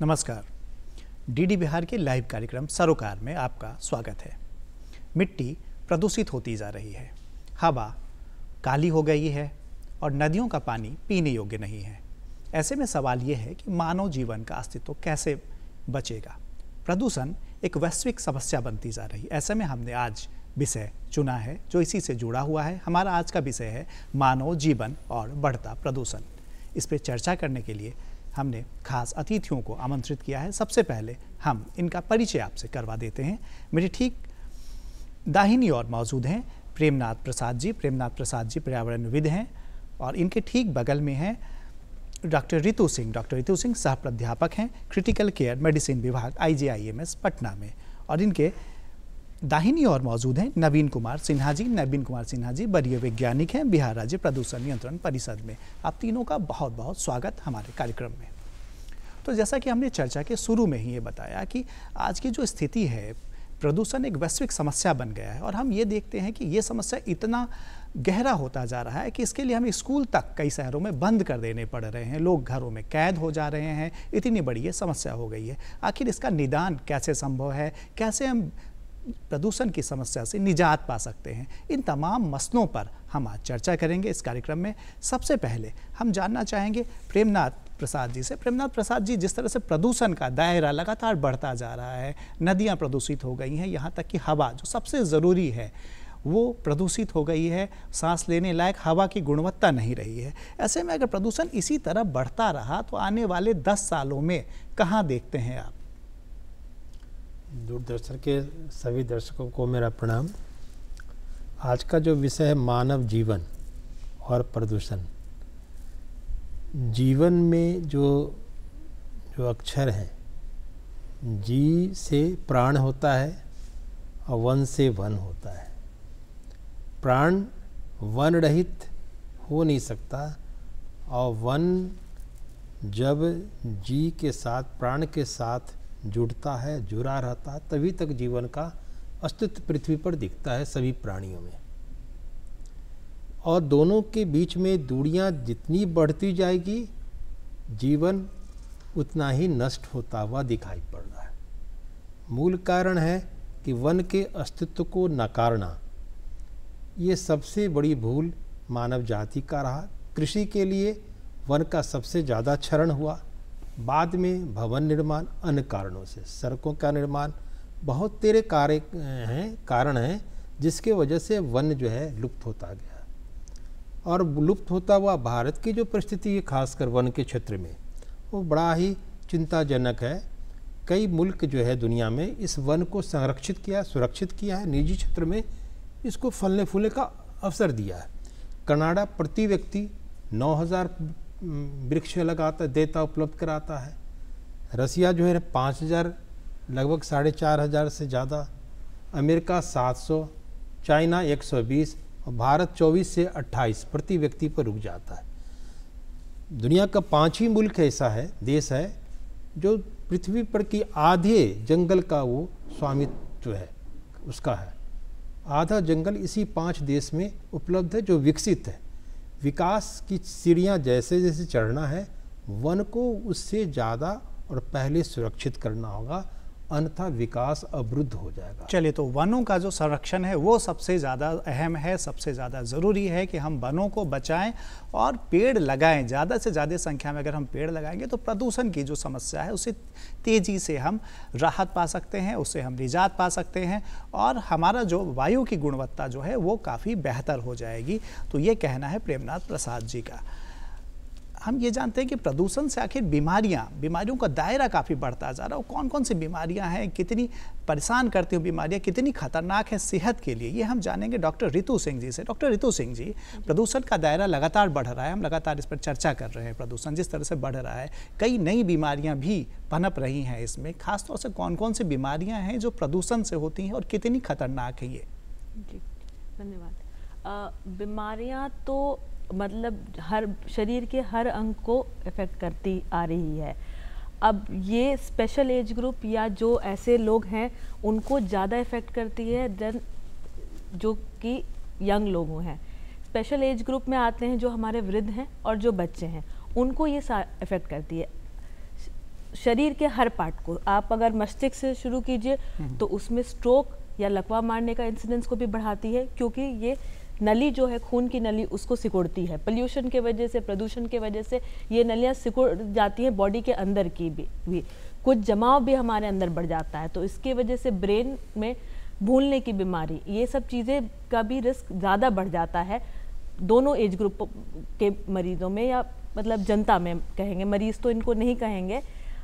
नमस्कार। डीडी बिहार के लाइव कार्यक्रम सरोकार में आपका स्वागत है। मिट्टी प्रदूषित होती जा रही है, हवा काली हो गई है और नदियों का पानी पीने योग्य नहीं है। ऐसे में सवाल ये है कि मानव जीवन का अस्तित्व कैसे बचेगा। प्रदूषण एक वैश्विक समस्या बनती जा रही। ऐसे में हमने आज विषय चुना है जो इसी से जुड़ा हुआ है। हमारा आज का विषय है मानव जीवन और बढ़ता प्रदूषण। इस पर चर्चा करने के लिए हमने खास अतिथियों को आमंत्रित किया है। सबसे पहले हम इनका परिचय आपसे करवा देते हैं। मेरे ठीक दाहिनी ओर मौजूद हैं प्रेमनाथ प्रसाद जी। प्रेमनाथ प्रसाद जी पर्यावरणविद हैं और इनके ठीक बगल में हैं डॉक्टर रितु सिंह। डॉक्टर रितु सिंह सह प्राध्यापक हैं क्रिटिकल केयर मेडिसिन विभाग IJIMS पटना में। और इनके दाहिनी ओर मौजूद हैं नवीन कुमार सिन्हा जी। नवीन कुमार सिन्हा जी वरीय वैज्ञानिक हैं बिहार राज्य प्रदूषण नियंत्रण परिषद में। आप तीनों का बहुत बहुत स्वागत हमारे कार्यक्रम में। तो जैसा कि हमने चर्चा के शुरू में ही ये बताया कि आज की जो स्थिति है, प्रदूषण एक वैश्विक समस्या बन गया है और हम ये देखते हैं कि ये समस्या इतना गहरा होता जा रहा है कि इसके लिए हम स्कूल तक कई शहरों में बंद कर देने पड़ रहे हैं। लोग घरों में कैद हो जा रहे हैं। इतनी बड़ी ये समस्या हो गई है। आखिर इसका निदान कैसे संभव है, कैसे हम प्रदूषण की समस्या से निजात पा सकते हैं, इन तमाम मसलों पर हम आज चर्चा करेंगे इस कार्यक्रम में। सबसे पहले हम जानना चाहेंगे प्रेमनाथ प्रसाद जी से। प्रेमनाथ प्रसाद जी, जिस तरह से प्रदूषण का दायरा लगातार बढ़ता जा रहा है, नदियां प्रदूषित हो गई हैं, यहाँ तक कि हवा जो सबसे ज़रूरी है वो प्रदूषित हो गई है। सांस लेने लायक हवा की गुणवत्ता नहीं रही है। ऐसे में अगर प्रदूषण इसी तरह बढ़ता रहा तो आने वाले 10 सालों में कहाँ देखते हैं आप? दूरदर्शन के सभी दर्शकों को मेरा प्रणाम। आज का जो विषय है मानव जीवन और प्रदूषण। जीवन में जो अक्षर हैं, जी से प्राण होता है और वन से वन होता है। प्राण वन रहित हो नहीं सकता और वन जब जी के साथ, प्राण के साथ जुड़ता है, जुड़ा रहता है, तभी तक जीवन का अस्तित्व पृथ्वी पर दिखता है सभी प्राणियों में। और दोनों के बीच में दूरियां जितनी बढ़ती जाएगी, जीवन उतना ही नष्ट होता हुआ दिखाई पड़ रहा है। मूल कारण है कि वन के अस्तित्व को नकारना। ये सबसे बड़ी भूल मानव जाति का रहा। कृषि के लिए वन का सबसे ज़्यादा क्षरण हुआ, बाद में भवन निर्माण, अन्य कारणों से सड़कों का निर्माण, बहुत तेरे कारण हैं जिसके वजह से वन जो है लुप्त होता गया। और लुप्त होता हुआ भारत की जो परिस्थिति है खासकर वन के क्षेत्र में, वो बड़ा ही चिंताजनक है। कई मुल्क जो है दुनिया में इस वन को संरक्षित किया, सुरक्षित किया है, निजी क्षेत्र में इसको फलने फूलने का अवसर दिया है। कनाडा प्रति व्यक्ति 9000 वृक्ष देता उपलब्ध कराता है। रसिया जो है 5000, लगभग 4500 से ज़्यादा। अमेरिका 700, चाइना 120 और भारत 24 से 28 प्रति व्यक्ति पर रुक जाता है। दुनिया का 5 ही मुल्क ऐसा है, देश है, जो पृथ्वी पर की आधे जंगल का वो स्वामित्व है, उसका है। आधा जंगल इसी 5 देश में उपलब्ध है जो विकसित है। विकास की सीढ़ियाँ जैसे जैसे चढ़ना है, वन को उससे ज़्यादा और पहले सुरक्षित करना होगा, अन्यथा विकास अवरुद्ध हो जाएगा। चलिए, तो वनों का जो संरक्षण है वो सबसे ज़्यादा अहम है, सबसे ज़्यादा ज़रूरी है कि हम वनों को बचाएं और पेड़ लगाएं। ज़्यादा से ज़्यादा संख्या में अगर हम पेड़ लगाएंगे तो प्रदूषण की जो समस्या है उससे तेज़ी से हम राहत पा सकते हैं, उससे हम निजात पा सकते हैं और हमारा जो वायु की गुणवत्ता जो है वो काफ़ी बेहतर हो जाएगी। तो ये कहना है प्रेमनाथ प्रसाद जी का। हम ये जानते हैं कि प्रदूषण से आखिर बीमारियों का दायरा काफ़ी बढ़ता जा रहा है। कौन कौन सी बीमारियां हैं, कितनी परेशान करती हैं बीमारियां, कितनी खतरनाक है सेहत के लिए, ये हम जानेंगे डॉक्टर रितु सिंह जी से। डॉक्टर रितु सिंह जी, प्रदूषण का दायरा लगातार बढ़ रहा है, हम लगातार इस पर चर्चा कर रहे हैं। प्रदूषण जिस तरह से बढ़ रहा है, कई नई बीमारियाँ भी पनप रही हैं इसमें। खासतौर से कौन कौन सी बीमारियाँ हैं जो प्रदूषण से होती हैं और कितनी खतरनाक है ये? जी, धन्यवाद। बीमारियाँ तो मतलब हर शरीर के हर अंग को इफ़ेक्ट करती आ रही है। अब ये स्पेशल एज ग्रुप या जो ऐसे लोग हैं उनको ज़्यादा इफ़ेक्ट करती है देन जो कि यंग लोगों हैं। स्पेशल एज ग्रुप में आते हैं जो हमारे वृद्ध हैं और जो बच्चे हैं, उनको ये इफ़ेक्ट करती है। शरीर के हर पार्ट को, आप अगर मस्तिष्क से शुरू कीजिए तो उसमें स्ट्रोक या लकवा मारने का इंसिडेंस को भी बढ़ाती है, क्योंकि ये नली जो है खून की नली उसको सिकुड़ती है। पोल्यूशन के वजह से, प्रदूषण के वजह से ये नलियाँ सिकुड़ जाती हैं बॉडी के अंदर की भी कुछ जमाव भी हमारे अंदर बढ़ जाता है, तो इसकी वजह से ब्रेन में भूलने की बीमारी, ये सब चीज़ें का भी रिस्क ज़्यादा बढ़ जाता है दोनों एज ग्रुप के मरीजों में, या मतलब जनता में कहेंगे, मरीज़ तो इनको नहीं कहेंगे।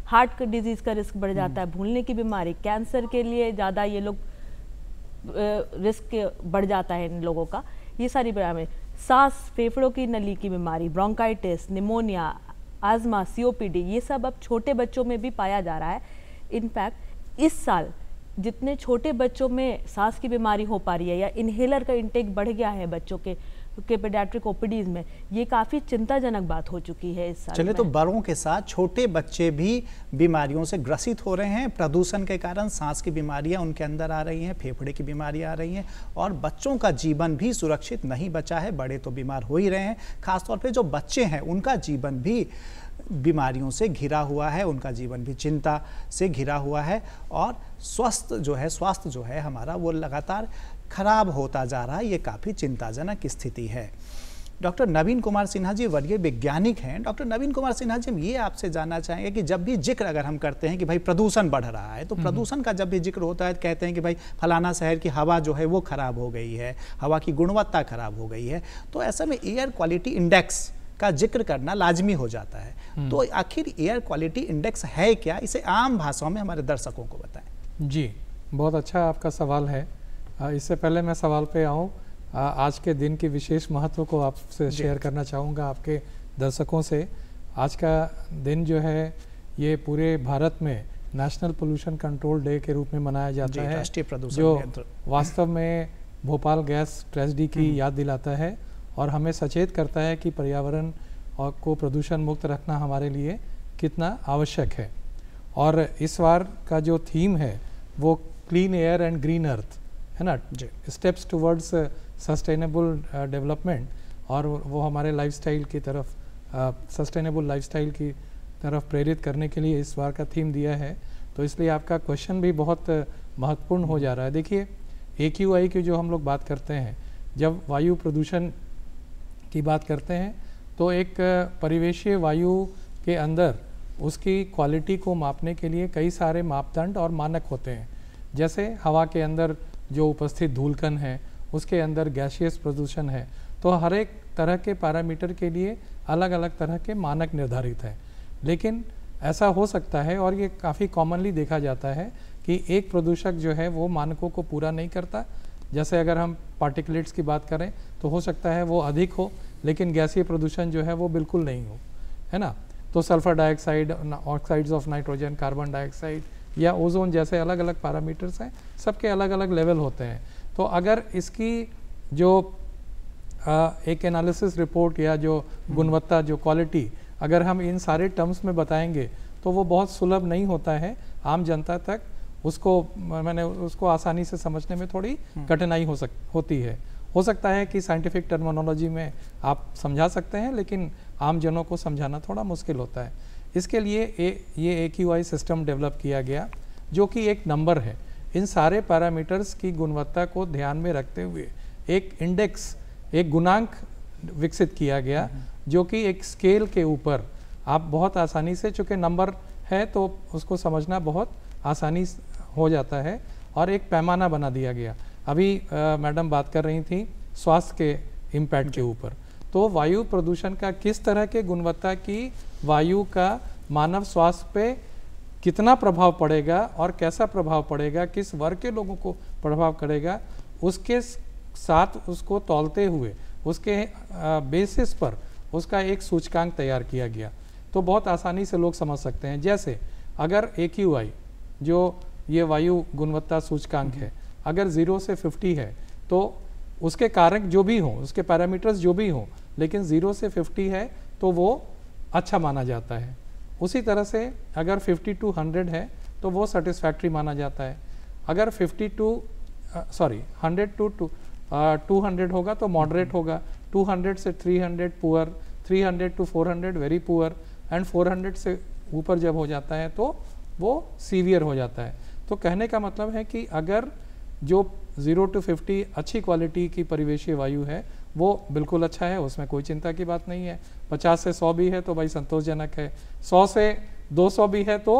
हार्ट डिजीज़ का रिस्क बढ़ जाता है, भूलने की बीमारी, कैंसर के लिए ज़्यादा ये लोग रिस्क बढ़ जाता है इन लोगों का। ये सारी बीमारी, सांस फेफड़ों की नली की बीमारी, ब्रोंकाइटिस, निमोनिया, आज़मा, COPD, ये सब अब छोटे बच्चों में भी पाया जा रहा है। इनफैक्ट इस साल जितने छोटे बच्चों में सांस की बीमारी हो पा रही है या इन्हेलर का इंटेक बढ़ गया है बच्चों के पेडियाट्रिक ओपीडीज में, ये काफ़ी चिंताजनक बात हो चुकी है इस साल। चलिए, तो बड़ों के साथ छोटे बच्चे भी बीमारियों से ग्रसित हो रहे हैं। प्रदूषण के कारण सांस की बीमारियां उनके अंदर आ रही हैं, फेफड़े की बीमारियां आ रही हैं, और बच्चों का जीवन भी सुरक्षित नहीं बचा है। बड़े तो बीमार हो ही रहे हैं, खासतौर पे जो बच्चे हैं उनका जीवन भी बीमारियों से घिरा हुआ है, उनका जीवन भी चिंता से घिरा हुआ है, और स्वास्थ्य जो है हमारा वो लगातार खराब होता जा रहा है। ये काफ़ी चिंताजनक स्थिति है। डॉक्टर नवीन कुमार सिन्हा जी वरीय वैज्ञानिक हैं। डॉक्टर नवीन कुमार सिन्हा जी, हम ये आपसे जानना चाहेंगे कि जब भी जिक्र अगर हम करते हैं कि भाई प्रदूषण बढ़ रहा है, तो प्रदूषण का जब भी जिक्र होता है तो कहते हैं कि भाई फलाना शहर की हवा जो है वो खराब हो गई है, हवा की गुणवत्ता खराब हो गई है। तो ऐसे में एयर क्वालिटी इंडेक्स का जिक्र करना लाजमी हो जाता है। तो आखिर एयर क्वालिटी इंडेक्स है क्या? इसे आम भाषाओं में हमारे दर्शकों को बताएं। जी, बहुत अच्छा आपका सवाल है। इससे पहले मैं सवाल पे आऊँ, आज के दिन की विशेष महत्व को आपसे शेयर करना चाहूँगा आपके दर्शकों से। आज का दिन जो है ये पूरे भारत में नेशनल पोल्यूशन कंट्रोल डे के रूप में मनाया जाता है, राष्ट्रीय प्रदूषण जो नियंत्रण वास्तव में भोपाल गैस ट्रेजेडी की याद दिलाता है और हमें सचेत करता है कि पर्यावरण और को प्रदूषण मुक्त रखना हमारे लिए कितना आवश्यक है। और इस बार का जो थीम है वो clean air and green earth है ना, स्टेप्स टुवर्ड्स सस्टेनेबल डेवलपमेंट, और वो हमारे लाइफस्टाइल की तरफ, सस्टेनेबल लाइफस्टाइल की तरफ प्रेरित करने के लिए इस बार का थीम दिया है। तो इसलिए आपका क्वेश्चन भी बहुत महत्वपूर्ण हो जा रहा है। देखिए, AQI की जो हम लोग बात करते हैं, जब वायु प्रदूषण की बात करते हैं तो एक परिवेशीय वायु के अंदर उसकी क्वालिटी को मापने के लिए कई सारे मापदंड और मानक होते हैं। जैसे हवा के अंदर जो उपस्थित धूलकण है, उसके अंदर गैसियस प्रदूषण है, तो हर एक तरह के पैरामीटर के लिए अलग अलग तरह के मानक निर्धारित हैं। लेकिन ऐसा हो सकता है, और ये काफ़ी कॉमनली देखा जाता है, कि एक प्रदूषक जो है वो मानकों को पूरा नहीं करता। जैसे अगर हम पार्टिकुलेट्स की बात करें तो हो सकता है वो अधिक हो, लेकिन गैसीय प्रदूषण जो है वो बिल्कुल नहीं हो, है ना। तो sulphur dioxide, oxides of nitrogen, carbon dioxide या ओजोन जैसे अलग अलग पैरामीटर्स हैं, सबके अलग अलग लेवल होते हैं। तो अगर इसकी जो एक एनालिसिस रिपोर्ट या जो गुणवत्ता, जो क्वालिटी, अगर हम इन सारे टर्म्स में बताएंगे तो वो बहुत सुलभ नहीं होता है आम जनता तक। उसको आसानी से समझने में थोड़ी कठिनाई होती है। हो सकता है कि साइंटिफिक टर्मिनोलॉजी में आप समझा सकते हैं, लेकिन आम जनों को समझाना थोड़ा मुश्किल होता है। इसके लिए ये AQI सिस्टम डेवलप किया गया, जो कि एक नंबर है। इन सारे पैरामीटर्स की गुणवत्ता को ध्यान में रखते हुए एक इंडेक्स, एक गुणांक विकसित किया गया, जो कि एक स्केल के ऊपर आप बहुत आसानी से, चूँकि नंबर है तो उसको समझना बहुत आसानी हो जाता है, और एक पैमाना बना दिया गया। अभी मैडम बात कर रही थी स्वास्थ्य के इम्पैक्ट के ऊपर, तो वायु प्रदूषण का किस तरह के गुणवत्ता की वायु का मानव स्वास्थ्य पे कितना प्रभाव पड़ेगा और कैसा प्रभाव पड़ेगा, किस वर्ग के लोगों को प्रभाव करेगा, उसके साथ उसको तौलते हुए उसके बेसिस पर उसका एक सूचकांक तैयार किया गया। तो बहुत आसानी से लोग समझ सकते हैं। जैसे अगर AQI जो ये वायु गुणवत्ता सूचकांक है, अगर 0 से 50 है तो उसके कारक जो भी हों, उसके पैरामीटर्स जो भी हों, लेकिन 0 से 50 है तो वो अच्छा माना जाता है। उसी तरह से अगर 50 to 100 है तो वो सेटिस्फैक्ट्री माना जाता है। अगर 100 to 200 होगा तो मॉडरेट होगा, 200 से 300 poor, 300 to 400 very poor, and 400 से ऊपर जब हो जाता है तो वो सीवियर हो जाता है। तो कहने का मतलब है कि अगर जो 0 to 50 अच्छी क्वालिटी की परिवेशीय वायु है वो बिल्कुल अच्छा है, उसमें कोई चिंता की बात नहीं है। 50 से 100 भी है तो भाई संतोषजनक है, 100 से 200 भी है तो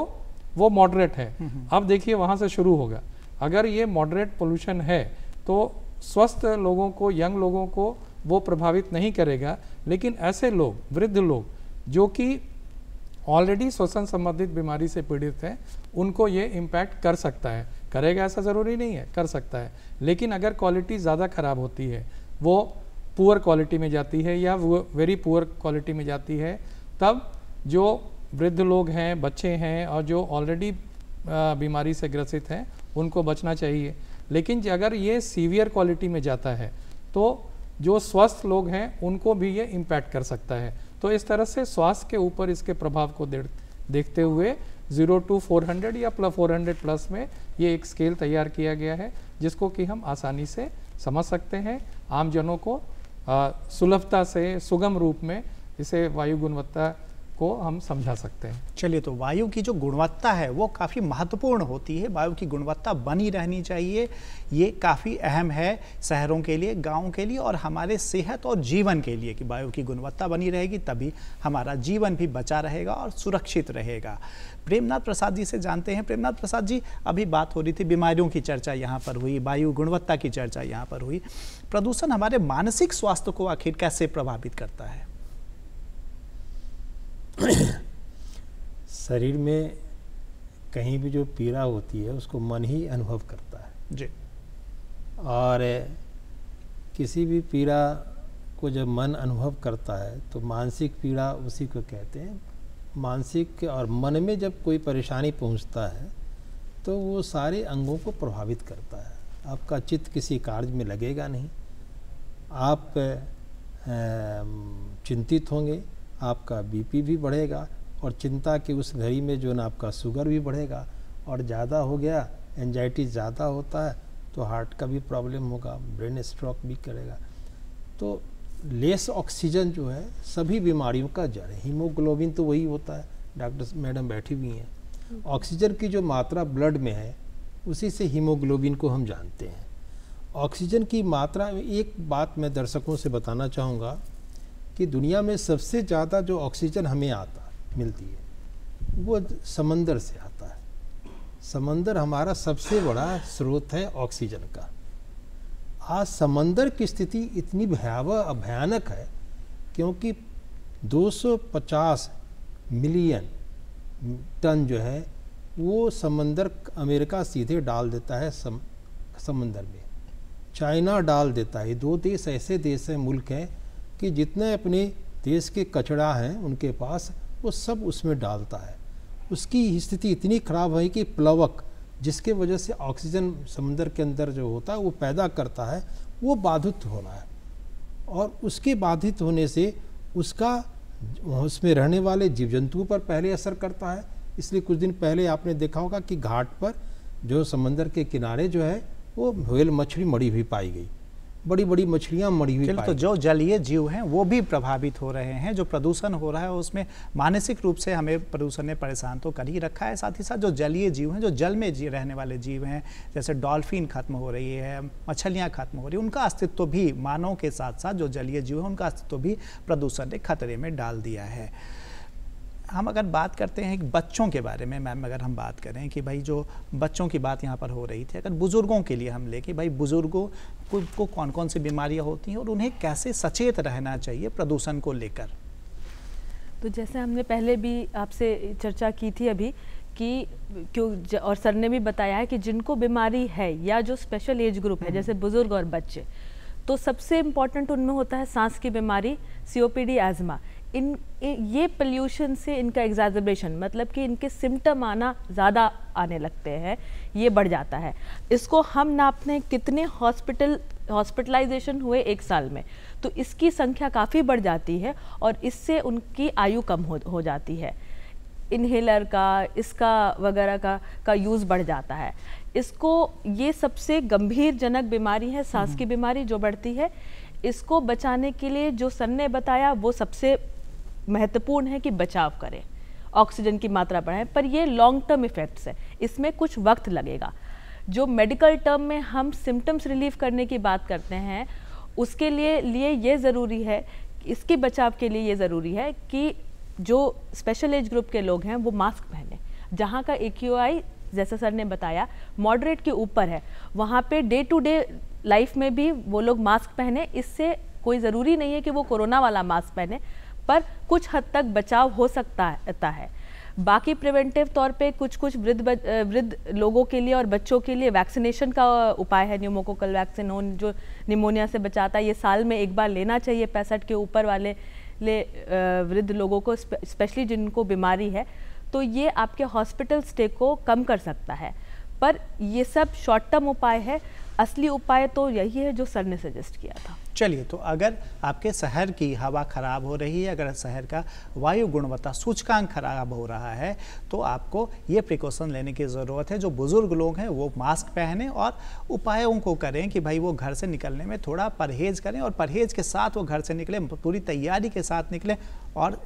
वो मॉडरेट है। अब देखिए वहाँ से शुरू होगा। अगर ये मॉडरेट पोल्यूशन है तो स्वस्थ लोगों को, यंग लोगों को वो प्रभावित नहीं करेगा, लेकिन ऐसे लोग, वृद्ध लोग जो कि ऑलरेडी श्वसन संबंधित बीमारी से पीड़ित हैं, उनको ये इम्पैक्ट कर सकता है। करेगा ऐसा ज़रूरी नहीं है, कर सकता है। लेकिन अगर क्वालिटी ज़्यादा ख़राब होती है, वो पुअर क्वालिटी में जाती है या वो वेरी पुअर क्वालिटी में जाती है, तब जो वृद्ध लोग हैं, बच्चे हैं और जो ऑलरेडी बीमारी से ग्रसित हैं उनको बचना चाहिए। लेकिन अगर ये सीवियर क्वालिटी में जाता है तो जो स्वस्थ लोग हैं उनको भी ये इम्पैक्ट कर सकता है। तो इस तरह से स्वास्थ्य के ऊपर इसके प्रभाव को देखते हुए 0 to 400 या 400 प्लस में ये एक स्केल तैयार किया गया है, जिसको कि हम आसानी से समझ सकते हैं। आम जनों को सुलभता से, सुगम रूप में इसे वायु गुणवत्ता को हम समझा सकते हैं। चलिए, तो वायु की जो गुणवत्ता है वो काफ़ी महत्वपूर्ण होती है। वायु की गुणवत्ता बनी रहनी चाहिए, ये काफ़ी अहम है शहरों के लिए, गाँव के लिए और हमारे सेहत और जीवन के लिए कि वायु की गुणवत्ता बनी रहेगी तभी हमारा जीवन भी बचा रहेगा और सुरक्षित रहेगा। प्रेमनाथ प्रसाद जी से जानते हैं। प्रेमनाथ प्रसाद जी, अभी बात हो रही थी, बीमारियों की चर्चा यहाँ पर हुई, वायु गुणवत्ता की चर्चा यहाँ पर हुई। प्रदूषण हमारे मानसिक स्वास्थ्य को आखिर कैसे प्रभावित करता है? शरीर में कहीं भी जो पीड़ा होती है उसको मन ही अनुभव करता है जी। और किसी भी पीड़ा को जब मन अनुभव करता है तो मानसिक पीड़ा उसी को कहते हैं। मानसिक और मन में जब कोई परेशानी पहुंचता है तो वो सारे अंगों को प्रभावित करता है। आपका चित्त किसी कार्य में लगेगा नहीं, आप चिंतित होंगे, आपका बीपी भी बढ़ेगा और चिंता की उस घड़ी में जो ना आपका शुगर भी बढ़ेगा और ज़्यादा हो गया, एंजाइटी ज़्यादा होता है तो हार्ट का भी प्रॉब्लम होगा, ब्रेन स्ट्रोक भी करेगा। तो लेस ऑक्सीजन जो है सभी बीमारियों का जड़ है। हीमोग्लोबिन तो वही होता है, डॉक्टर मैडम बैठी हुई हैं। ऑक्सीजन की जो मात्रा ब्लड में है उसी से हीमोग्लोबिन को हम जानते हैं। ऑक्सीजन की मात्रा, एक बात मैं दर्शकों से बताना चाहूँगा कि दुनिया में सबसे ज़्यादा जो ऑक्सीजन हमें मिलती है वो समंदर से आता है। समंदर हमारा सबसे बड़ा स्रोत है ऑक्सीजन का। आज समंदर की स्थिति इतनी भयानक है क्योंकि 250 मिलियन टन जो है वो समंदर अमेरिका सीधे डाल देता है समंदर में, चाइना डाल देता है। दो देश ऐसे देश हैं, मुल्क हैं कि जितने अपने देश के कचरा हैं उनके पास वो सब उसमें डालता है। उसकी स्थिति इतनी खराब है कि प्लवक, जिसके वजह से ऑक्सीजन समंदर के अंदर जो होता है वो पैदा करता है, वो बाधित हो रहा है और उसके बाधित होने से उसका उसमें रहने वाले जीव जंतुओं पर पहले असर करता है। इसलिए कुछ दिन पहले आपने देखा होगा कि घाट पर जो समंदर के किनारे जो है वो व्हेल मछली मरी हुई पाई गई, बड़ी बड़ी मछलियाँ मरी हुई पाई। तो जो जलीय जीव हैं वो भी प्रभावित हो रहे हैं। जो प्रदूषण हो रहा है उसमें मानसिक रूप से हमें प्रदूषण ने परेशान तो कर ही रखा है, साथ ही साथ जो जलीय जीव हैं, जो जल में रहने वाले जीव हैं, जैसे डॉल्फिन खत्म हो रही है, मछलियाँ खत्म हो रही है, उनका अस्तित्व भी मानव के साथ साथ जो जलीय जीव हैं उनका अस्तित्व भी प्रदूषण ने खतरे में डाल दिया है। हम अगर बात करते हैं बच्चों के बारे में, मैम अगर हम बात करें कि भाई जो बच्चों की बात यहाँ पर हो रही थी, अगर बुज़ुर्गों के लिए हम लेके भाई बुज़ुर्गों को कौन कौन सी बीमारियाँ होती हैं और उन्हें कैसे सचेत रहना चाहिए प्रदूषण को लेकर? तो जैसे हमने पहले भी आपसे चर्चा की थी अभी कि क्यों, और सर ने भी बताया है कि जिनको बीमारी है या जो स्पेशल एज ग्रुप है जैसे बुज़ुर्ग और बच्चे, तो सबसे इम्पॉर्टेंट उनमें होता है सांस की बीमारी, COPD, एज़मा। ये पोल्यूशन से इनका एग्जैजर्बेशन, मतलब कि इनके सिम्टम आना ज़्यादा आने लगते हैं, ये बढ़ जाता है। इसको हम नापते हैं कितने हॉस्पिटलाइजेशन हुए एक साल में, तो इसकी संख्या काफ़ी बढ़ जाती है और इससे उनकी आयु कम हो जाती है। इन्हेलर का, इसका वगैरह का यूज़ बढ़ जाता है। इसको, ये सबसे गंभीर जनक बीमारी है सांस की बीमारी जो बढ़ती है। इसको बचाने के लिए जो सर ने बताया वो सबसे महत्वपूर्ण है कि बचाव करें ऑक्सीजन की मात्रा बढ़ाएं, पर ये लॉन्ग टर्म इफेक्ट्स है, इसमें कुछ वक्त लगेगा। जो मेडिकल टर्म में हम सिम्टम्स रिलीव करने की बात करते हैं, उसके लिए ये ज़रूरी है, इसके बचाव के लिए ये ज़रूरी है कि जो स्पेशल एज ग्रुप के लोग हैं वो मास्क पहने। जहाँ का AQI जैसा सर ने बताया मॉडरेट के ऊपर है, वहाँ पे डे टू डे लाइफ में भी वो लोग मास्क पहने। इससे कोई ज़रूरी नहीं है कि वो कोरोना वाला मास्क पहने, पर कुछ हद तक बचाव हो सकता है। बाकी प्रिवेंटिव तौर पे कुछ वृद्ध लोगों के लिए और बच्चों के लिए वैक्सीनेशन का उपाय है। न्यूमोकोकल वैक्सीन जो निमोनिया से बचाता है, ये साल में एक बार लेना चाहिए 65 के ऊपर वाले वृद्ध लोगों को, स्पेशली जिनको बीमारी है। तो ये आपके हॉस्पिटल स्टे को कम कर सकता है, पर ये सब शॉर्ट टर्म उपाय है। असली उपाय तो यही है जो सर ने सजेस्ट किया था। चलिए, तो अगर आपके शहर की हवा खराब हो रही है, अगर शहर का वायु गुणवत्ता सूचकांक खराब हो रहा है, तो आपको ये प्रिकॉशन लेने की ज़रूरत है। जो बुज़ुर्ग लोग हैं वो मास्क पहनें और उपायों को करें कि भाई वो घर से निकलने में थोड़ा परहेज़ करें, और परहेज़ के साथ वो घर से निकलें, पूरी तैयारी के साथ निकलें। और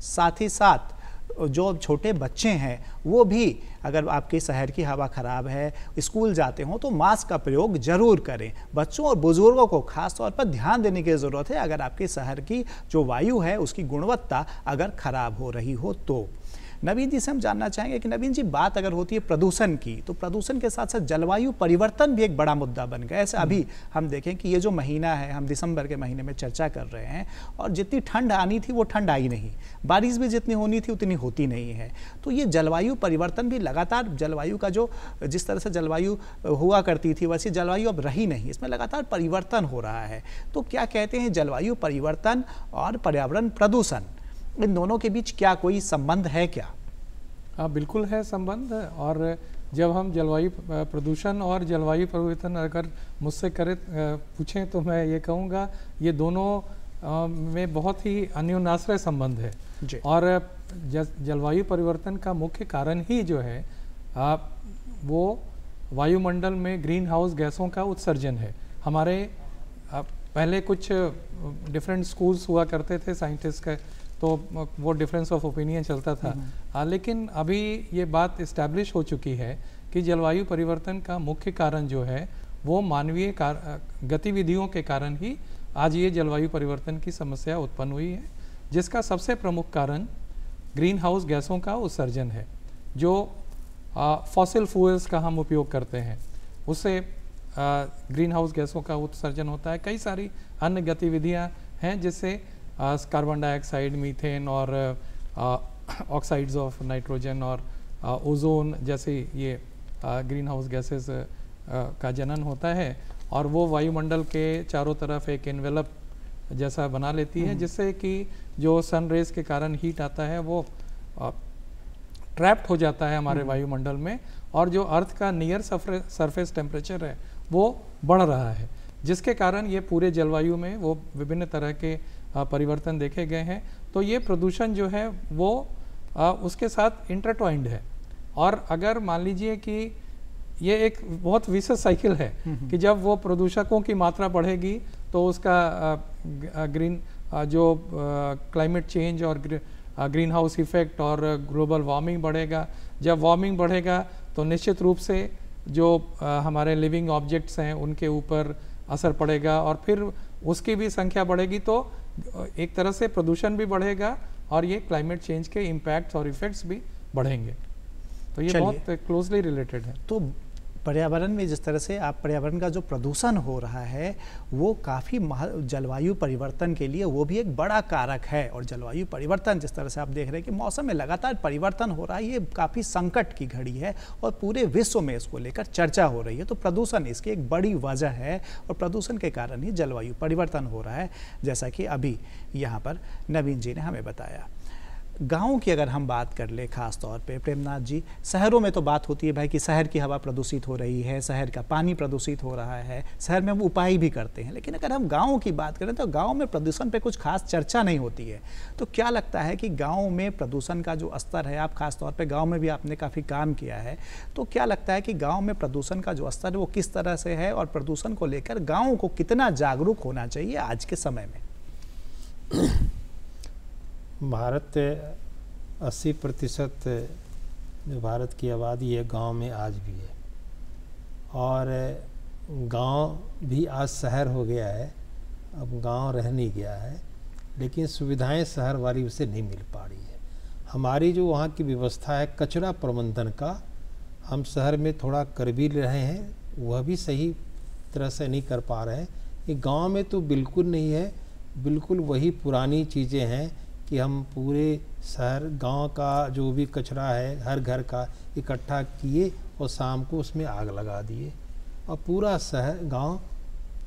साथ ही साथ जो छोटे बच्चे हैं वो भी, अगर आपके शहर की हवा ख़राब है, स्कूल जाते हों, तो मास्क का प्रयोग ज़रूर करें। बच्चों और बुज़ुर्गों को खास तौर पर ध्यान देने की ज़रूरत है अगर आपके शहर की जो वायु है उसकी गुणवत्ता अगर ख़राब हो रही हो तो। नवीन जी से हम जानना चाहेंगे कि नवीन जी, बात अगर होती है प्रदूषण की, तो प्रदूषण के साथ साथ जलवायु परिवर्तन भी एक बड़ा मुद्दा बन गया है। ऐसे अभी हम देखें कि ये जो महीना है, हम दिसंबर के महीने में चर्चा कर रहे हैं, और जितनी ठंड आनी थी वो ठंड आई नहीं, बारिश भी जितनी होनी थी उतनी होती नहीं है। तो ये जलवायु परिवर्तन भी लगातार, जलवायु का जो जिस तरह से जलवायु हुआ करती थी वैसी जलवायु अब रही नहीं, इसमें लगातार परिवर्तन हो रहा है। तो क्या कहते हैं, जलवायु परिवर्तन और पर्यावरण प्रदूषण, इन दोनों के बीच क्या कोई संबंध है क्या? हाँ, बिल्कुल है संबंध। और जब हम जलवायु प्रदूषण और जलवायु परिवर्तन अगर मुझसे पूछें तो मैं ये कहूँगा ये दोनों में बहुत ही अन्योन्याश्रय संबंध है। और जलवायु परिवर्तन का मुख्य कारण ही जो है वो वायुमंडल में ग्रीन हाउस गैसों का उत्सर्जन है। हमारे पहले कुछ डिफरेंट स्कूल्स हुआ करते थे साइंटिस्ट का, तो वो डिफरेंस ऑफ ओपिनियन चलता था। लेकिन अभी ये बात इस्टेब्लिश हो चुकी है कि जलवायु परिवर्तन का मुख्य कारण जो है वो मानवीय गतिविधियों के कारण ही आज ये जलवायु परिवर्तन की समस्या उत्पन्न हुई है, जिसका सबसे प्रमुख कारण ग्रीन हाउस गैसों का उत्सर्जन है। जो फॉसिल फ्यूल्स का हम उपयोग करते हैं उससे ग्रीन हाउस गैसों का उत्सर्जन होता है। कई सारी अन्य गतिविधियां हैं जिससे कार्बन डाइऑक्साइड, मीथेन और ऑक्साइड्स ऑफ नाइट्रोजन और ओजोन जैसे ये ग्रीन हाउस गैसेस का जनन होता है, और वो वायुमंडल के चारों तरफ एक एनवेलप जैसा बना लेती है, जिससे कि जो सन रेज के कारण हीट आता है वो ट्रैप्ड हो जाता है हमारे वायुमंडल में, और जो अर्थ का नियर सरफेस टेम्परेचर है वो बढ़ रहा है, जिसके कारण ये पूरे जलवायु में वो विभिन्न तरह के परिवर्तन देखे गए हैं। तो ये प्रदूषण जो है वो उसके साथ इंटरट्वाइंड है। और अगर मान लीजिए कि ये एक बहुत विशेष साइकिल है कि जब वो प्रदूषकों की मात्रा बढ़ेगी तो उसका ग्रीन जो क्लाइमेट चेंज और ग्रीन हाउस इफेक्ट और ग्लोबल वार्मिंग बढ़ेगा। जब वार्मिंग बढ़ेगा तो निश्चित रूप से जो हमारे लिविंग ऑब्जेक्ट्स हैं उनके ऊपर असर पड़ेगा, और फिर उसकी भी संख्या बढ़ेगी, तो एक तरह से प्रदूषण भी बढ़ेगा और ये क्लाइमेट चेंज के इम्पैक्ट्स और इफेक्ट्स भी बढ़ेंगे। तो ये बहुत क्लोजली रिलेटेड है। तो पर्यावरण में जिस तरह से आप पर्यावरण का जो प्रदूषण हो रहा है वो काफ़ी जलवायु परिवर्तन के लिए वो भी एक बड़ा कारक है। और जलवायु परिवर्तन जिस तरह से आप देख रहे हैं कि मौसम में लगातार परिवर्तन हो रहा है, ये काफ़ी संकट की घड़ी है और पूरे विश्व में इसको लेकर चर्चा हो रही है। तो प्रदूषण इसकी एक बड़ी वजह है और प्रदूषण के कारण ही जलवायु परिवर्तन हो रहा है, जैसा कि अभी यहाँ पर नवीन जी ने हमें बताया। गाँव की अगर हम बात कर ले खास तौर पे प्रेमनाथ जी, शहरों में तो बात होती है भाई कि शहर की हवा प्रदूषित हो रही है, शहर का पानी प्रदूषित हो रहा है, शहर में हम उपाय भी करते हैं, लेकिन अगर हम गाँव की बात करें तो गाँव में प्रदूषण पे कुछ खास चर्चा नहीं होती है। तो क्या लगता है कि गाँव में प्रदूषण का जो स्तर है, आप खास तौर पर गाँव में भी आपने काफ़ी काम किया है, तो क्या लगता है कि गाँव में प्रदूषण का जो स्तर है वो किस तरह से है और प्रदूषण को लेकर गाँव को कितना जागरूक होना चाहिए आज के समय में? भारत 80% जो भारत की आबादी है गांव में आज भी है, और गांव भी आज शहर हो गया है, अब गांव रह नहीं गया है, लेकिन सुविधाएं शहर वाली उसे नहीं मिल पा रही है। हमारी जो वहाँ की व्यवस्था है कचरा प्रबंधन का, हम शहर में थोड़ा कर भी रहे हैं, वह भी सही तरह से नहीं कर पा रहे हैं। ये गांव में तो बिल्कुल नहीं है, बिल्कुल वही पुरानी चीज़ें हैं कि हम पूरे शहर गांव का जो भी कचरा है हर घर का इकट्ठा किए और शाम को उसमें आग लगा दिए, और पूरा शहर गांव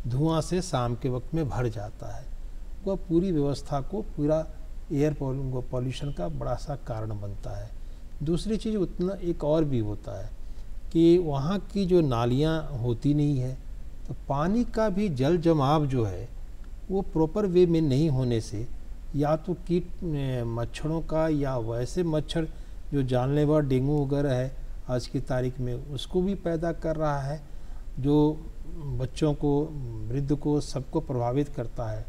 धुआं से शाम के वक्त में भर जाता है। वह पूरी व्यवस्था को, पूरा एयर पॉल्यूशन का बड़ा सा कारण बनता है। दूसरी चीज़ उतना एक और भी होता है कि वहाँ की जो नालियाँ होती नहीं है, तो पानी का भी जल जमाव जो है वो प्रॉपर वे में नहीं होने से या तो कीट मच्छरों का या वैसे मच्छर जो जानलेवा डेंगू वगैरह है आज की तारीख में उसको भी पैदा कर रहा है, जो बच्चों को, वृद्ध को, सबको प्रभावित करता है।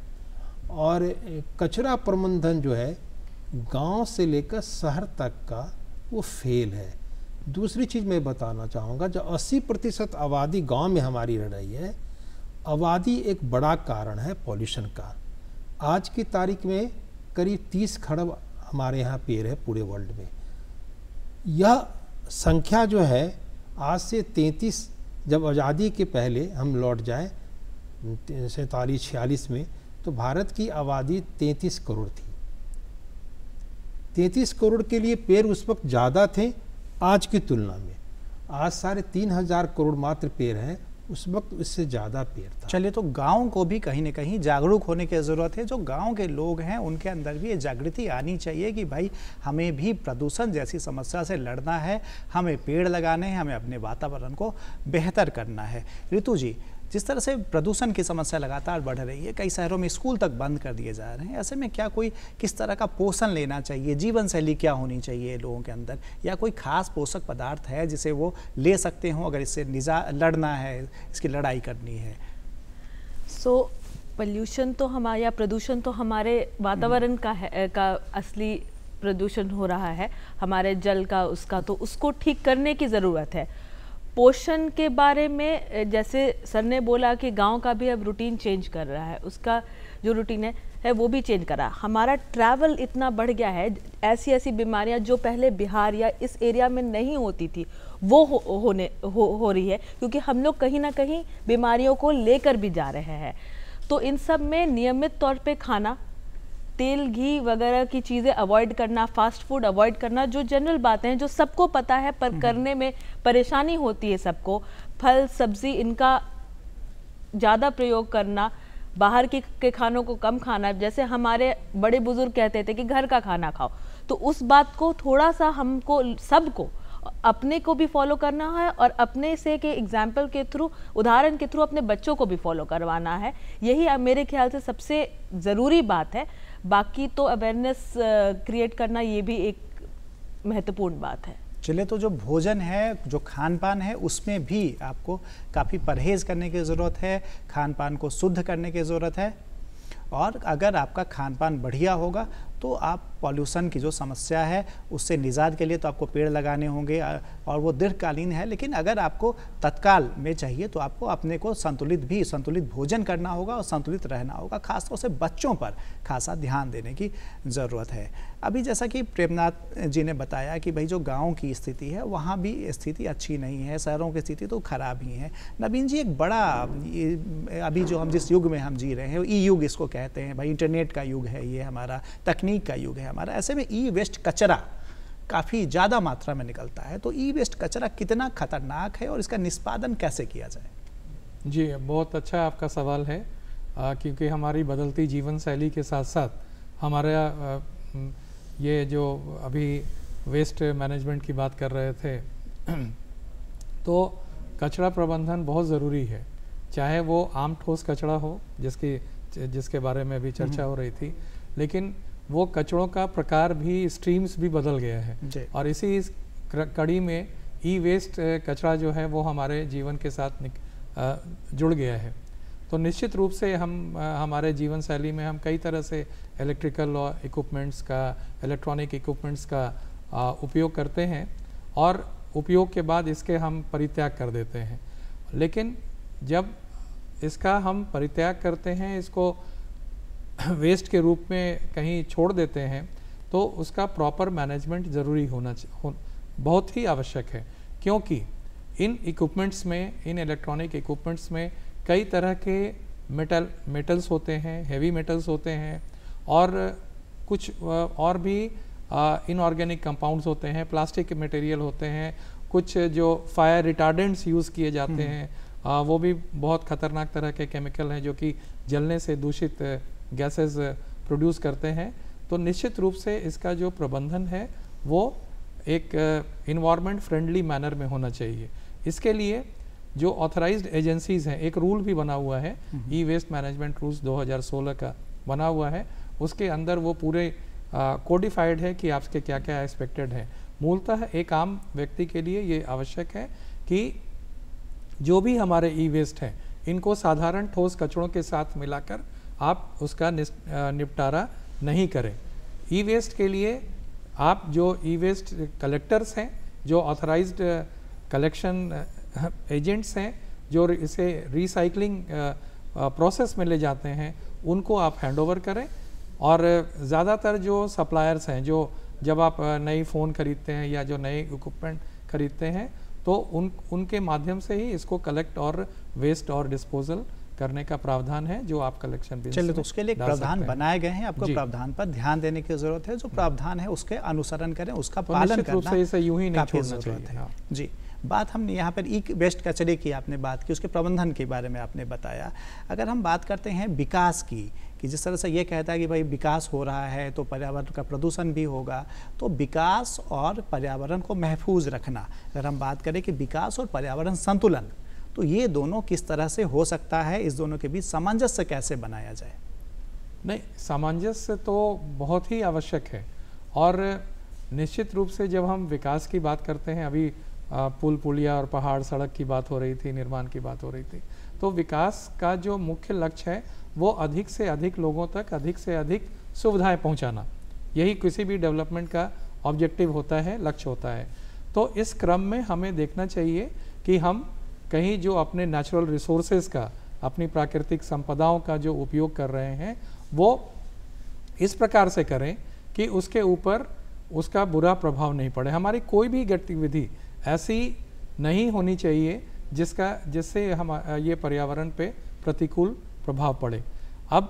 और कचरा प्रबंधन जो है गांव से लेकर शहर तक का वो फेल है। दूसरी चीज़ मैं बताना चाहूँगा, जो 80% आबादी गांव में हमारी रह रही है, आबादी एक बड़ा कारण है पॉल्यूशन का। आज की तारीख में करीब 30 खरब हमारे यहाँ पेड़ है पूरे वर्ल्ड में। यह संख्या जो है आज से 33, जब आज़ादी के पहले हम लौट जाएं 47-46 में, तो भारत की आबादी 33 करोड़ थी। 33 करोड़ के लिए पेड़ उस वक्त ज़्यादा थे आज की तुलना में। आज 3,500 करोड़ मात्र पेड़ हैं, उस वक्त इससे ज़्यादा पेड़ था। चलिए, तो गांव को भी कहीं ना कहीं जागरूक होने की ज़रूरत है। जो गांव के लोग हैं उनके अंदर भी ये जागृति आनी चाहिए कि भाई हमें भी प्रदूषण जैसी समस्या से लड़ना है, हमें पेड़ लगाने हैं, हमें अपने वातावरण को बेहतर करना है। ऋतु जी, जिस तरह से प्रदूषण की समस्या लगातार बढ़ रही है, कई शहरों में स्कूल तक बंद कर दिए जा रहे हैं, ऐसे में क्या कोई किस तरह का पोषण लेना चाहिए, जीवन शैली क्या होनी चाहिए लोगों के अंदर, या कोई खास पोषक पदार्थ है जिसे वो ले सकते हों अगर इससे लड़ना है, इसकी लड़ाई करनी है? पोल्यूशन तो हमारा या प्रदूषण तो हमारे वातावरण का असली प्रदूषण हो रहा है, हमारे जल का, उसका, तो उसको ठीक करने की ज़रूरत है। पोषण के बारे में जैसे सर ने बोला कि गांव का भी अब रूटीन चेंज कर रहा है, उसका जो रूटीन है वो भी चेंज कर रहा है। हमारा ट्रैवल इतना बढ़ गया है, ऐसी ऐसी बीमारियां जो पहले बिहार या इस एरिया में नहीं होती थी वो हो रही है, क्योंकि हम लोग कहीं ना कहीं बीमारियों को लेकर भी जा रहे हैं। तो इन सब में नियमित तौर पे खाना, तेल घी वगैरह की चीज़ें अवॉइड करना, फास्ट फूड अवॉइड करना, जो जनरल बातें हैं जो सबको पता है पर करने में परेशानी होती है सबको। फल सब्जी इनका ज़्यादा प्रयोग करना, बाहर के खानों को कम खाना। जैसे हमारे बड़े बुजुर्ग कहते थे कि घर का खाना खाओ, तो उस बात को थोड़ा सा हमको सबको अपने को भी फॉलो करना है और अपने से के एग्जाम्पल के थ्रू, उदाहरण के थ्रू अपने बच्चों को भी फॉलो करवाना है। यही मेरे ख्याल से सबसे ज़रूरी बात है। बाकी तो अवेयरनेस क्रिएट करना ये भी एक महत्वपूर्ण बात है। चलिए, तो जो भोजन है, जो खान पान है, उसमें भी आपको काफ़ी परहेज़ करने की ज़रूरत है, खान पान को शुद्ध करने की ज़रूरत है। और अगर आपका खान पान बढ़िया होगा तो आप पॉल्यूशन की जो समस्या है उससे निजात के लिए तो आपको पेड़ लगाने होंगे और वो दीर्घकालीन है। लेकिन अगर आपको तत्काल में चाहिए तो आपको अपने को संतुलित भोजन करना होगा और संतुलित रहना होगा। खासतौर से बच्चों पर खासा ध्यान देने की ज़रूरत है। अभी जैसा कि प्रेमनाथ जी ने बताया कि भाई जो गाँव की स्थिति है वहाँ भी स्थिति अच्छी नहीं है, शहरों की स्थिति तो खराब ही है। नवीन जी, एक बड़ा अभी जो हम जिस युग में हम जी रहे हैं, ई युग इसको कहते हैं भाई, इंटरनेट का युग है ये, हमारा तकनीक का युग है हमारा। ऐसे में ई वेस्ट कचरा काफ़ी ज़्यादा मात्रा में निकलता है, तो ई वेस्ट कचरा कितना खतरनाक है और इसका निष्पादन कैसे किया जाए? जी, बहुत अच्छा आपका सवाल है, क्योंकि हमारी बदलती जीवन शैली के साथ साथ हमारा ये जो अभी वेस्ट मैनेजमेंट की बात कर रहे थे तो कचरा प्रबंधन बहुत ज़रूरी है, चाहे वो आम ठोस कचरा हो जिसके बारे में भी चर्चा हो रही थी, लेकिन वो कचरों का प्रकार भी, स्ट्रीम्स भी बदल गया है। और इसी कड़ी में ई वेस्ट कचरा जो है वो हमारे जीवन के साथ जुड़ गया है। तो निश्चित रूप से हम हमारे जीवन शैली में हम कई तरह से इलेक्ट्रिकल और इक्विपमेंट्स का, इलेक्ट्रॉनिक इक्विपमेंट्स का उपयोग करते हैं और उपयोग के बाद इसके हम परित्याग कर देते हैं। लेकिन जब इसका हम परित्याग करते हैं, इसको वेस्ट के रूप में कहीं छोड़ देते हैं, तो उसका प्रॉपर मैनेजमेंट ज़रूरी बहुत ही आवश्यक है, क्योंकि इन इक्विपमेंट्स में, इन इलेक्ट्रॉनिक इक्विपमेंट्स में कई तरह के मेटल्स होते हैं, हेवी मेटल्स होते हैं और कुछ और भी इनऑर्गेनिक कंपाउंड्स होते हैं, प्लास्टिक के मटेरियल होते हैं, कुछ जो फायर रिटार्डेंट्स यूज़ किए जाते हैं, वो भी बहुत खतरनाक तरह के केमिकल हैं जो कि जलने से दूषित गैसेस प्रोड्यूस करते हैं। तो निश्चित रूप से इसका जो प्रबंधन है वो एक इन्वायरमेंट फ्रेंडली मैनर में होना चाहिए। इसके लिए जो ऑथराइज्ड एजेंसीज़ हैं, एक रूल भी बना हुआ है, ई वेस्ट मैनेजमेंट रूल्स 2016 का बना हुआ है, उसके अंदर वो पूरे कोडिफाइड है कि आपके क्या क्या एक्सपेक्टेड है। मूलतः एक आम व्यक्ति के लिए ये आवश्यक है कि जो भी हमारे ई वेस्ट हैं, इनको साधारण ठोस कचड़ों के साथ मिलाकर आप उसका निपटारा नहीं करें। ई वेस्ट के लिए आप जो ई वेस्ट कलेक्टर्स हैं, जो ऑथराइज्ड कलेक्शन एजेंट्स हैं, जो इसे रिसाइकलिंग प्रोसेस में ले जाते हैं, उनको आप हैंडओवर करें। और ज़्यादातर जो सप्लायर्स हैं, जो जब आप नई फ़ोन खरीदते हैं या जो नए इक्विपमेंट खरीदते हैं, तो उनके माध्यम से ही इसको कलेक्ट और वेस्ट और डिस्पोजल करने का प्रावधान है, जो आप कलेक्शन बिल। चलिए, तो उसके लिए प्रावधान बनाए गए हैं, आपको प्रावधान पर ध्यान देने की जरूरत है। जो प्रावधान है उसके अनुसरण करें, उसका पालन करना इसे यूं ही नहीं छोड़ना चाहिए। हाँ। जी, बात हमने यहाँ पर ई वेस्ट कचरे की आपने बात की, उसके प्रबंधन के बारे में आपने बताया। अगर हम बात करते हैं विकास की, कि जिस तरह से ये कहता है कि भाई विकास हो रहा है तो पर्यावरण का प्रदूषण भी होगा, तो विकास और पर्यावरण को महफूज रखना, अगर हम बात करें कि विकास और पर्यावरण संतुलन, तो ये दोनों किस तरह से हो सकता है, इस दोनों के बीच सामंजस्य कैसे बनाया जाए? नहीं, सामंजस्य तो बहुत ही आवश्यक है। और निश्चित रूप से जब हम विकास की बात करते हैं, अभी पुल पुलिया और पहाड़ सड़क की बात हो रही थी, निर्माण की बात हो रही थी, तो विकास का जो मुख्य लक्ष्य है वो अधिक से अधिक लोगों तक अधिक से अधिक सुविधाएं पहुंचाना, यही किसी भी डेवलपमेंट का ऑब्जेक्टिव होता है, लक्ष्य होता है। तो इस क्रम में हमें देखना चाहिए कि हम कहीं जो अपने नेचुरल रिसोर्सेज का, अपनी प्राकृतिक संपदाओं का जो उपयोग कर रहे हैं, वो इस प्रकार से करें कि उसके ऊपर उसका बुरा प्रभाव नहीं पड़े। हमारी कोई भी गतिविधि ऐसी नहीं होनी चाहिए जिससे हम ये पर्यावरण पे प्रतिकूल प्रभाव पड़े। अब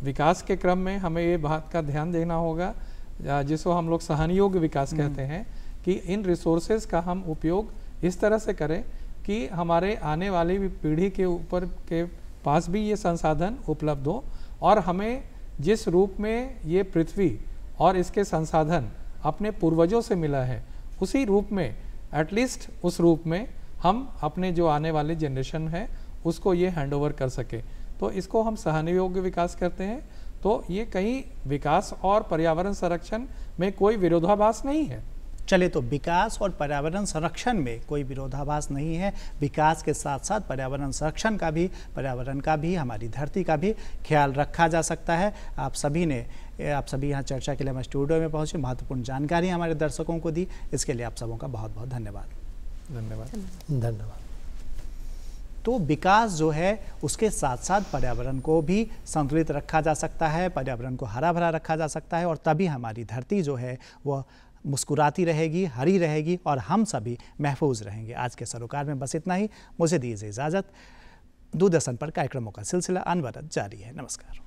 विकास के क्रम में हमें ये बात का ध्यान देना होगा, जिसको हम लोग सहनयोग्य विकास कहते हैं, कि इन रिसोर्सेज का हम उपयोग इस तरह से करें कि हमारे आने वाली पीढ़ी के ऊपर के पास भी ये संसाधन उपलब्ध हो, और हमें जिस रूप में ये पृथ्वी और इसके संसाधन अपने पूर्वजों से मिला है, उसी रूप में, एटलीस्ट उस रूप में हम अपने जो आने वाले जनरेशन है उसको ये हैंडओवर कर सके। तो इसको हम सहनयोग्य विकास करते हैं। तो ये कहीं विकास और पर्यावरण संरक्षण में कोई विरोधाभास नहीं है। चले, तो विकास और पर्यावरण संरक्षण में कोई विरोधाभास नहीं है। विकास के साथ साथ पर्यावरण संरक्षण का भी, पर्यावरण का भी, हमारी धरती का भी ख्याल रखा जा सकता है। आप सभी यहाँ चर्चा के लिए हमारे स्टूडियो में पहुंचे, महत्वपूर्ण जानकारी हमारे दर्शकों को दी, इसके लिए आप सबों का बहुत बहुत धन्यवाद। धन्यवाद। तो विकास जो है उसके साथ साथ पर्यावरण को भी संतुलित रखा जा सकता है, पर्यावरण को हरा भरा रखा जा सकता है, और तभी हमारी धरती जो है वह मुस्कुराती रहेगी, हरी रहेगी, और हम सभी महफूज रहेंगे। आज के सरोकार में बस इतना ही। मुझे दीजिए इजाज़त। दूरदर्शन पर कार्यक्रमों का सिलसिला अनवरत जारी है। नमस्कार।